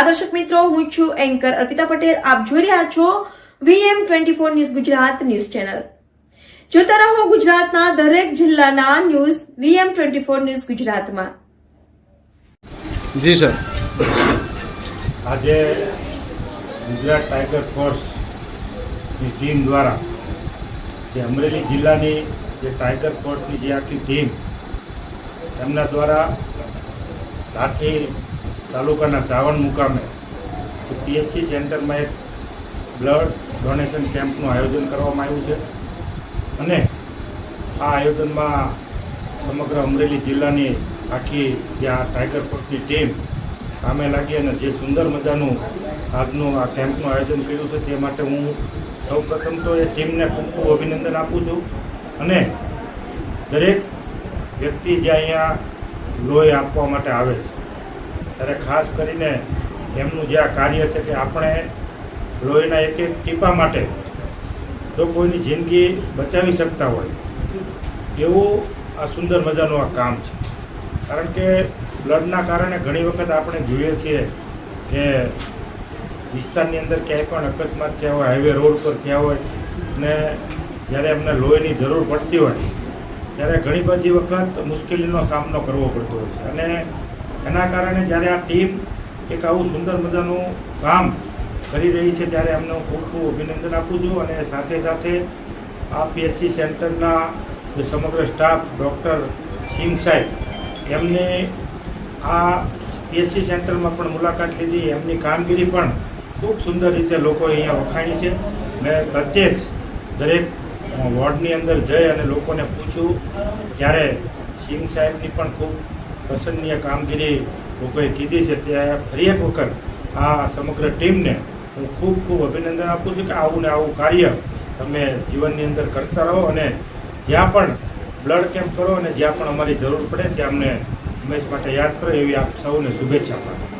નમસ્કાર દર્શક મિત્રો, હું છું એન્કર અર્પિતા પટેલ. આપ જોઈ રહ્યા છો VM24 news Gujarat news channel. જોતા રહો ગુજરાતના દરેક જિલ્લાના ન્યૂઝ VM24 ન્યૂઝ ગુજરાતમાં. જી સર, આજે ગુજરાત ટાઈગર ફોર્સની ટીમ દ્વારા જે અમરેલી જિલ્લાની જે ટાઈગર ફોર્સની જે આખી ટીમ એમના દ્વારા લાઠી તાલુકાના ચાવણ મુકામે PHC સેન્ટરમાં એક બ્લડ ડોનેશન કેમ્પનું આયોજન કરવામાં આવ્યું છે અને આ આયોજનમાં સમગ્ર અમરેલી જિલ્લાની આખી જે આ ટાઈગર ફોર્સની ટીમ કામે લાગી અને જે સુંદર મજાનું આજનું આ કેમ્પનું આયોજન કર્યું છે તે માટે હું સૌપ્રથમ તો એ ટીમને ખૂબ ખૂબ અભિનંદન આપું છું અને દરેક વ્યક્તિ જે અહીંયા લોહી આપવા માટે આવે છે ત્યારે ખાસ કરીને એમનું જે આ કાર્ય છે કે આપણે લોહીના એક એક ટીપા માટે જો કોઈની જિંદગી બચાવી શકતા હોય એવું આ સુંદર મજાનું આ કામ છે. કારણ કે બ્લડના કારણે ઘણી વખત આપણે જોઈએ છીએ કે વિસ્તારની અંદર ક્યાંય પણ અકસ્માત થયા હોય, હાઈવે રોડ પર થયા હોય ને જ્યારે એમને લોહીની જરૂર પડતી હોય ત્યારે ઘણી બધી વખત મુશ્કેલીનો સામનો કરવો પડતો હોય છે અને એના કારણે જ્યારે આ ટીમ એક આવું સુંદર મજાનું કામ કરી રહી છે ત્યારે એમને હું ખૂબ ખૂબ અભિનંદન આપું છું અને સાથે સાથે આ PHC સેન્ટરના જે સમગ્ર સ્ટાફ ડૉક્ટર સિંહ સાહેબ એમને આ PHC સેન્ટરમાં પણ મુલાકાત લીધી, એમની કામગીરી પણ ખૂબ સુંદર રીતે લોકોએ અહીંયા વખાણી છે. મેં પ્રત્યક્ષ દરેક વોર્ડની અંદર જઈ અને લોકોને પૂછ્યું ત્યારે સિંહ સાહેબની પણ ખૂબ પસંદનીય કામગીરી લોકોએ કીધી છે. ત્યાં ફરી એક વખત આ સમગ્ર ટીમને હું ખૂબ ખૂબ અભિનંદન આપું છું કે આવું ને આવું કાર્ય તમે જીવનની અંદર કરતા રહો અને જ્યાં પણ બ્લડ કેમ્પ કરો અને જ્યાં પણ અમારી જરૂર પડે ત્યાં અમને હંમેશ માટે યાદ કરો એવી આપ સૌને શુભેચ્છા પાઠવું.